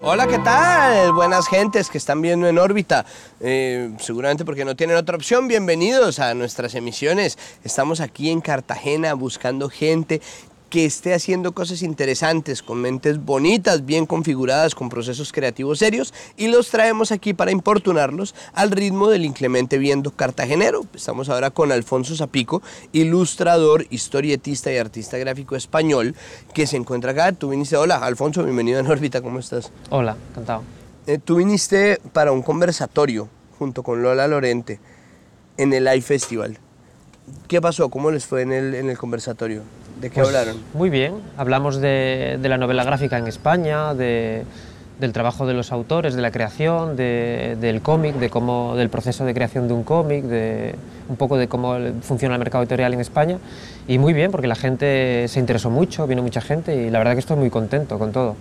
Hola, ¿qué tal? Buenas gentes que están viendo en órbita, seguramente porque no tienen otra opción. Bienvenidos a nuestras emisiones. Estamos aquí en Cartagena buscando gente que esté haciendo cosas interesantes, con mentes bonitas, bien configuradas, con procesos creativos serios, y los traemos aquí para importunarlos al ritmo del inclemente viento cartagenero. Estamos ahora con Alfonso Zapico, ilustrador, historietista y artista gráfico español, que se encuentra acá. Tú viniste, hola Alfonso, bienvenido en órbita, ¿cómo estás? Hola, encantado. Tú viniste para un conversatorio junto con Lola Lorente en el iFestival. ¿Qué pasó? ¿Cómo les fue en el conversatorio? ¿De qué hablaron? Muy bien, hablamos de la novela gráfica en España, del trabajo de los autores, de la creación, del cómic, del proceso de creación de un cómic, un poco de cómo funciona el mercado editorial en España. Y muy bien, porque la gente se interesó mucho, vino mucha gente y la verdad que estoy muy contento con todo.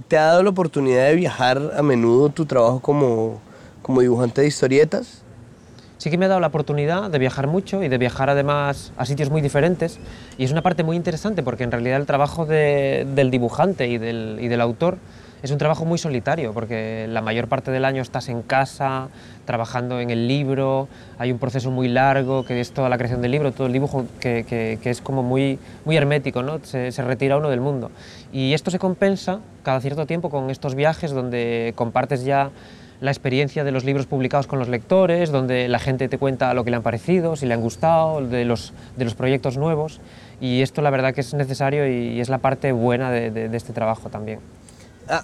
¿Te ha dado la oportunidad de viajar a menudo tu trabajo como dibujante de historietas? Sí que me ha dado la oportunidad de viajar mucho y de viajar además a sitios muy diferentes, y es una parte muy interesante porque en realidad el trabajo del dibujante y del autor es un trabajo muy solitario, porque la mayor parte del año estás en casa trabajando en el libro, hay un proceso muy largo que es toda la creación del libro, todo el dibujo que es como muy hermético, ¿no? Se retira uno del mundo, y esto se compensa cada cierto tiempo con estos viajes donde compartes ya la experiencia de los libros publicados con los lectores, donde la gente te cuenta lo que le han parecido, si le han gustado, de los proyectos nuevos, y esto la verdad que es necesario y es la parte buena de este trabajo también.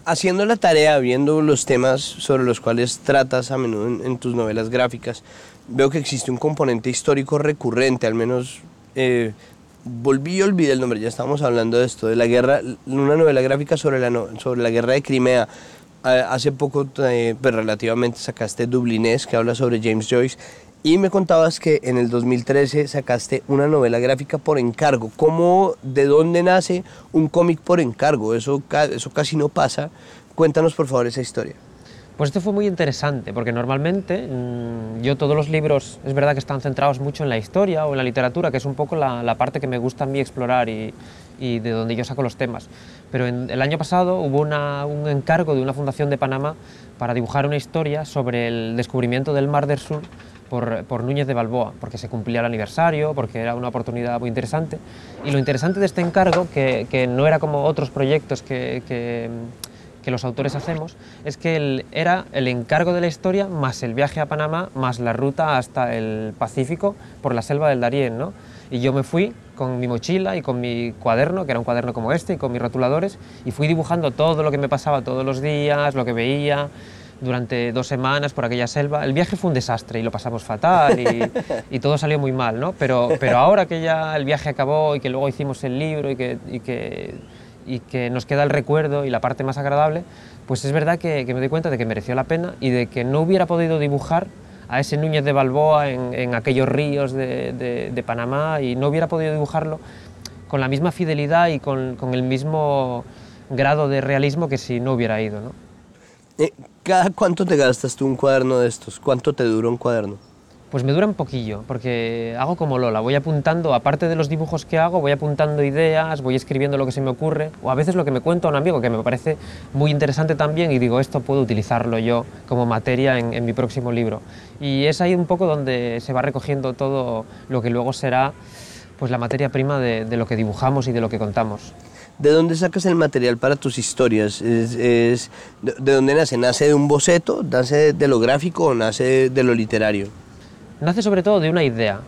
Haciendo la tarea, viendo los temas sobre los cuales tratas a menudo en tus novelas gráficas, veo que existe un componente histórico recurrente, al menos volví y olvidé el nombre, ya estábamos hablando de esto, de la guerra, una novela gráfica sobre la guerra de Crimea. Hace poco, pues relativamente, sacaste Dublinés, que habla sobre James Joyce, y me contabas que en el 2013 sacaste una novela gráfica por encargo. ¿De dónde nace un cómic por encargo? Eso casi no pasa. Cuéntanos, por favor, esa historia. Pues esto fue muy interesante, porque normalmente yo todos los libros, es verdad que están centrados mucho en la historia o en la literatura, que es un poco la parte que me gusta a mí explorar y de donde yo saco los temas. Pero el año pasado hubo un encargo de una fundación de Panamá para dibujar una historia sobre el descubrimiento del Mar del Sur por Núñez de Balboa, porque se cumplía el aniversario, porque era una oportunidad muy interesante. Y lo interesante de este encargo, que no era como otros proyectos que los autores hacemos, es que era el encargo de la historia más el viaje a Panamá, más la ruta hasta el Pacífico por la selva del Darién, ¿no? Y yo me fui con mi mochila y con mi cuaderno, que era un cuaderno como este, y con mis rotuladores, y fui dibujando todo lo que me pasaba todos los días, lo que veía, durante 2 semanas por aquella selva. El viaje fue un desastre y lo pasamos fatal y todo salió muy mal, ¿no? Pero ahora que ya el viaje acabó y que luego hicimos el libro y que nos queda el recuerdo y la parte más agradable, pues es verdad que me doy cuenta de que mereció la pena y de que no hubiera podido dibujar a ese Núñez de Balboa en aquellos ríos de Panamá, y no hubiera podido dibujarlo con la misma fidelidad y con el mismo grado de realismo que si no hubiera ido, ¿no? ¿Cada cuánto te gastas tú un cuaderno de estos? ¿Cuánto te dura un cuaderno? Pues me dura un poquillo, porque hago como Lola, voy apuntando, aparte de los dibujos que hago, voy apuntando ideas, voy escribiendo lo que se me ocurre, o a veces lo que me cuenta un amigo, que me parece muy interesante también, y digo, esto puedo utilizarlo yo como materia en mi próximo libro. Y es ahí un poco donde se va recogiendo todo lo que luego será pues la materia prima de lo que dibujamos y de lo que contamos. ¿De dónde sacas el material para tus historias? ¿De dónde nace? ¿Nace de un boceto? ¿Nace de lo gráfico o nace de lo literario? Nace sobre todo de una idea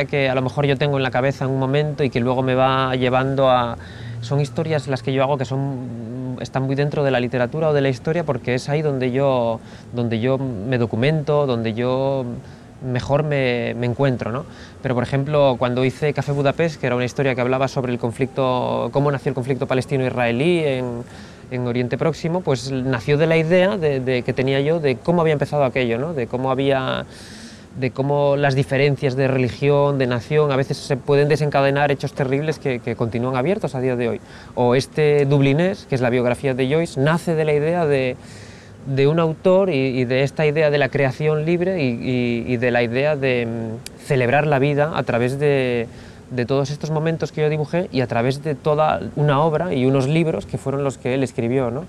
que a lo mejor yo tengo en la cabeza en un momento y que luego me va llevando a... Son historias las que yo hago que están muy dentro de la literatura o de la historia, porque es ahí donde yo me documento, donde yo mejor me encuentro, ¿no? Pero por ejemplo, cuando hice Café Budapest, que era una historia que hablaba sobre el conflicto, cómo nació el conflicto palestino-israelí en Oriente Próximo, pues nació de la idea que tenía yo de cómo había empezado aquello, ¿no? De cómo las diferencias de religión, de nación, a veces se pueden desencadenar hechos terribles que continúan abiertos a día de hoy. O este Dublinés, que es la biografía de Joyce, nace de la idea de un autor y de esta idea de la creación libre y de la idea de celebrar la vida a través de todos estos momentos que yo dibujé y a través de toda una obra y unos libros que fueron los que él escribió, ¿no?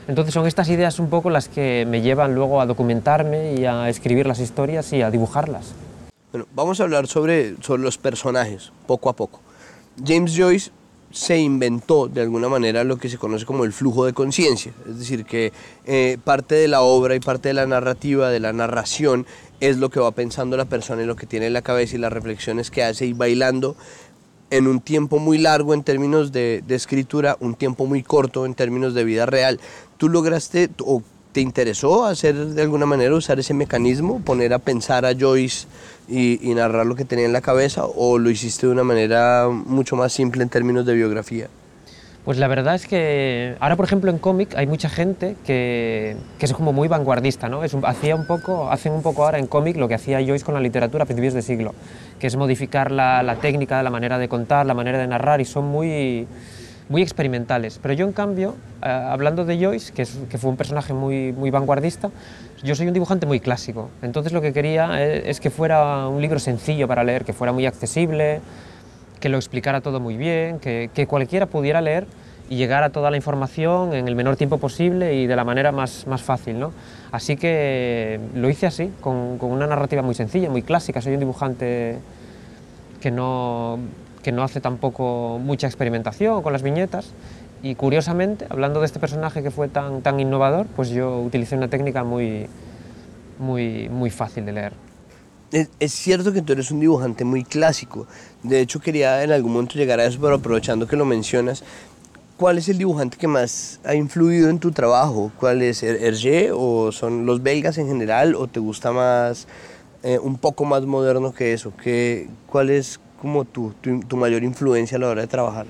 Entonces son estas ideas un poco las que me llevan luego a documentarme y a escribir las historias y a dibujarlas. Bueno, vamos a hablar sobre los personajes, poco a poco. James Joyce se inventó de alguna manera lo que se conoce como el flujo de conciencia, es decir, que parte de la obra y parte de la narrativa, de la narración, es lo que va pensando la persona y lo que tiene en la cabeza y las reflexiones que hace y bailando en un tiempo muy largo en términos de escritura, un tiempo muy corto en términos de vida real. ¿Tú lograste o te interesó hacer de alguna manera, usar ese mecanismo, poner a pensar a Joyce y narrar lo que tenía en la cabeza, o lo hiciste de una manera mucho más simple en términos de biografía? Pues la verdad es que ahora, por ejemplo, en cómic hay mucha gente que es como muy vanguardista, ¿no? Hacen un poco ahora en cómic lo que hacía Joyce con la literatura a principios de siglo, que es modificar la técnica, la manera de contar, la manera de narrar, y son muy experimentales. Pero yo, en cambio, hablando de Joyce, que fue un personaje muy vanguardista, yo soy un dibujante muy clásico. Entonces lo que quería es que fuera un libro sencillo para leer, que fuera muy accesible, que lo explicara todo muy bien, que cualquiera pudiera leer y llegar a toda la información en el menor tiempo posible y de la manera más fácil, ¿no? Así que lo hice así, con una narrativa muy sencilla, muy clásica. Soy un dibujante que no hace tampoco mucha experimentación con las viñetas, y curiosamente, hablando de este personaje que fue tan innovador, pues yo utilicé una técnica muy fácil de leer. Es cierto que tú eres un dibujante muy clásico. De hecho, quería en algún momento llegar a eso, pero aprovechando que lo mencionas, ¿cuál es el dibujante que más ha influido en tu trabajo? ¿Cuál es? ¿Hergé o son los belgas en general, o te gusta más, un poco más moderno que eso? ¿Cuál es como tu mayor influencia a la hora de trabajar?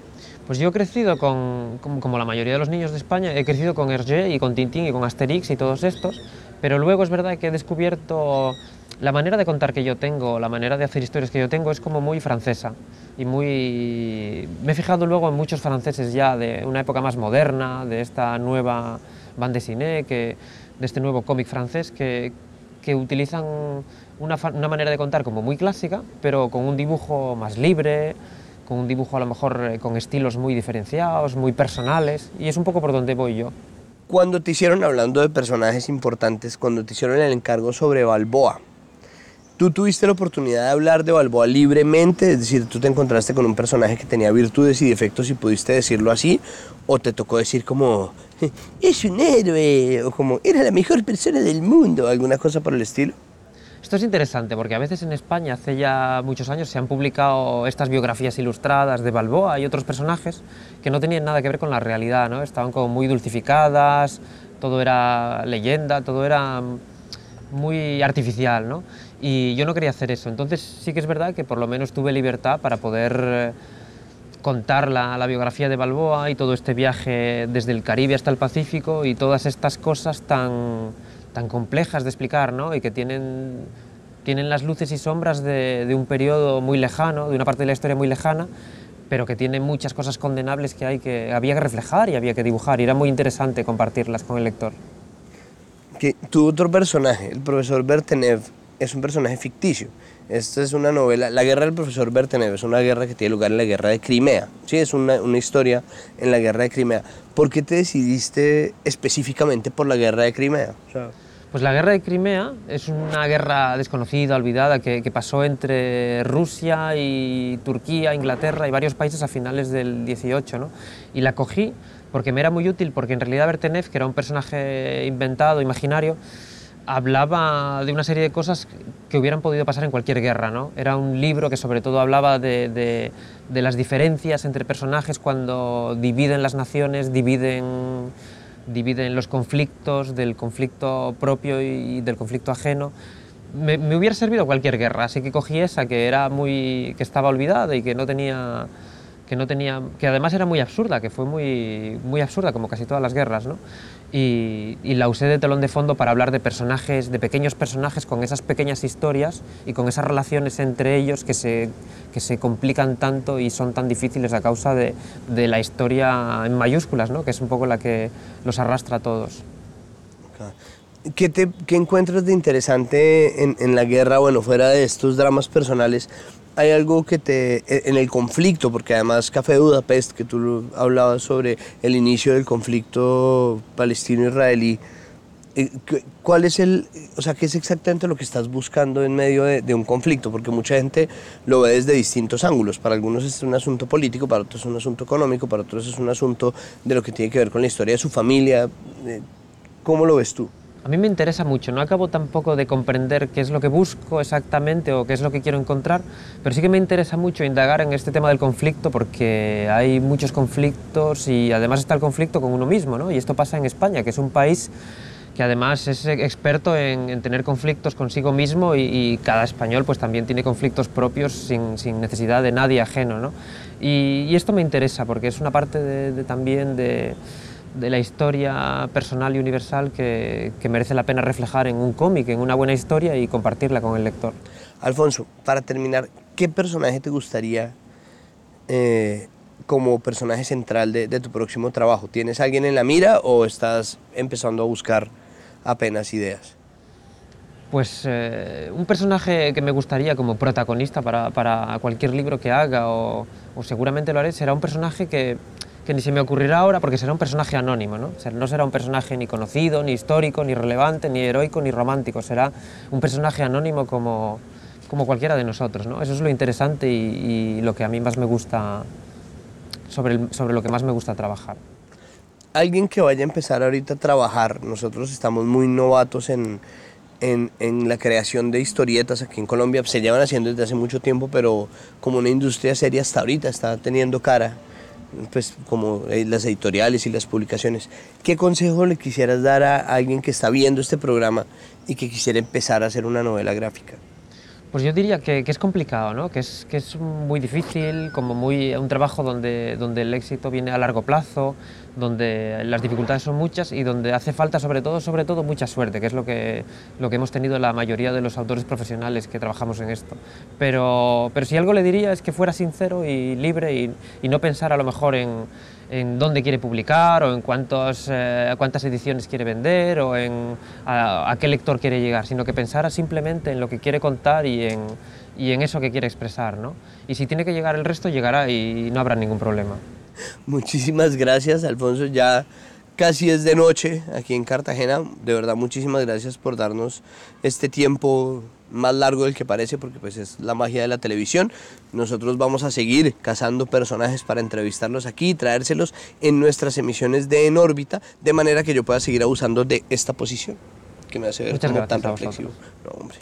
Pues yo he crecido como la mayoría de los niños de España, he crecido con Hergé y con Tintín y con Asterix y todos estos, pero luego es verdad que he descubierto la manera de contar que yo tengo, la manera de hacer historias que yo tengo es como muy francesa, y me he fijado luego en muchos franceses ya de una época más moderna, de esta nueva bande dessinée, de este nuevo cómic francés que utilizan una manera de contar como muy clásica, pero con un dibujo más libre, con un dibujo a lo mejor con estilos muy diferenciados, muy personales, y es un poco por donde voy yo. Cuando te hicieron, hablando de personajes importantes, cuando te hicieron el encargo sobre Balboa, ¿tú tuviste la oportunidad de hablar de Balboa libremente? Es decir, ¿tú te encontraste con un personaje que tenía virtudes y defectos y pudiste decirlo así? ¿O te tocó decir como, es un héroe, o como, era la mejor persona del mundo, alguna cosa por el estilo? Esto es interesante porque a veces en España, hace ya muchos años, se han publicado estas biografías ilustradas de Balboa y otros personajes que no tenían nada que ver con la realidad, ¿no? Estaban como muy dulcificadas, todo era leyenda, todo era muy artificial, ¿no? Y yo no quería hacer eso. Entonces sí que es verdad que por lo menos tuve libertad para poder contar la biografía de Balboa y todo este viaje desde el Caribe hasta el Pacífico y todas estas cosas tan complejas de explicar, ¿no? Y que tienen las luces y sombras de un periodo muy lejano, de una parte de la historia muy lejana, pero que tiene muchas cosas condenables que había que reflejar y había que dibujar, y era muy interesante compartirlas con el lector. Que tu otro personaje, el profesor Bertenev, es un personaje ficticio. Esta es una novela, La guerra del profesor Bertenev, es una guerra que tiene lugar en la guerra de Crimea, ¿sí? Es una historia en la guerra de Crimea. ¿Por qué te decidiste específicamente por la guerra de Crimea? Pues la guerra de Crimea es una guerra desconocida, olvidada, que pasó entre Rusia y Turquía, Inglaterra y varios países a finales del 18, ¿no? Y la cogí porque me era muy útil, porque en realidad Bertenev, que era un personaje inventado, imaginario, hablaba de una serie de cosas que hubieran podido pasar en cualquier guerra, ¿no? Era un libro que sobre todo hablaba de las diferencias entre personajes cuando dividen las naciones, dividen los conflictos, del conflicto propio y del conflicto ajeno. Me hubiera servido cualquier guerra, así que cogí esa que estaba olvidada y que además era muy absurda, que fue muy absurda, como casi todas las guerras, ¿no? Y la usé de telón de fondo para hablar de personajes, de pequeños personajes con esas pequeñas historias y con esas relaciones entre ellos que se complican tanto y son tan difíciles a causa de la historia en mayúsculas, ¿no? Que es un poco la que los arrastra a todos. ¿Qué encuentras de interesante en la guerra, bueno, fuera de estos dramas personales, hay algo que en el conflicto, porque además Café de Budapest, que tú hablabas sobre el inicio del conflicto palestino-israelí, ¿cuál es o sea, qué es exactamente lo que estás buscando en medio de un conflicto? Porque mucha gente lo ve desde distintos ángulos. Para algunos es un asunto político, para otros es un asunto económico, para otros es un asunto de lo que tiene que ver con la historia de su familia. ¿Cómo lo ves tú? A mí me interesa mucho, no acabo tampoco de comprender qué es lo que busco exactamente o qué es lo que quiero encontrar, pero sí que me interesa mucho indagar en este tema del conflicto porque hay muchos conflictos y además está el conflicto con uno mismo, ¿no? Y esto pasa en España, que es un país que además es experto en tener conflictos consigo mismo y cada español pues también tiene conflictos propios sin necesidad de nadie ajeno, ¿no? Y esto me interesa porque es una parte también de la historia personal y universal que merece la pena reflejar en un cómic, en una buena historia y compartirla con el lector. Alfonso, para terminar, ¿qué personaje te gustaría como personaje central de tu próximo trabajo? ¿Tienes a alguien en la mira o estás empezando a buscar apenas ideas? Pues un personaje que me gustaría como protagonista para cualquier libro que haga, o seguramente lo haré, será un personaje que ni se me ocurrirá ahora porque será un personaje anónimo, ¿no? O sea, no será un personaje ni conocido, ni histórico, ni relevante, ni heroico, ni romántico, será un personaje anónimo como cualquiera de nosotros, ¿no? Eso es lo interesante y lo que a mí más me gusta, sobre lo que más me gusta trabajar. Alguien que vaya a empezar ahorita a trabajar, nosotros estamos muy novatos en la creación de historietas aquí en Colombia, se llevan haciendo desde hace mucho tiempo, pero como una industria seria hasta ahorita está teniendo cara, pues como las editoriales y las publicaciones. ¿Qué consejo le quisieras dar a alguien que está viendo este programa y que quisiera empezar a hacer una novela gráfica? Pues yo diría que es complicado, ¿no? que es muy difícil, como un trabajo donde el éxito viene a largo plazo, donde las dificultades son muchas y donde hace falta sobre todo mucha suerte, que es lo que hemos tenido la mayoría de los autores profesionales que trabajamos en esto. Pero si algo le diría es que fuera sincero y libre y no pensar a lo mejor en dónde quiere publicar o en cuántas ediciones quiere vender o a qué lector quiere llegar, sino que pensara simplemente en lo que quiere contar y en eso que quiere expresar, ¿no? Y si tiene que llegar el resto, llegará y no habrá ningún problema. Muchísimas gracias, Alfonso. Ya casi es de noche aquí en Cartagena. De verdad, muchísimas gracias por darnos este tiempo más largo del que parece, porque pues es la magia de la televisión. Nosotros vamos a seguir cazando personajes para entrevistarlos aquí y traérselos en nuestras emisiones de En órbita, de manera que yo pueda seguir abusando de esta posición que me hace ver como tan reflexivo. No, hombre.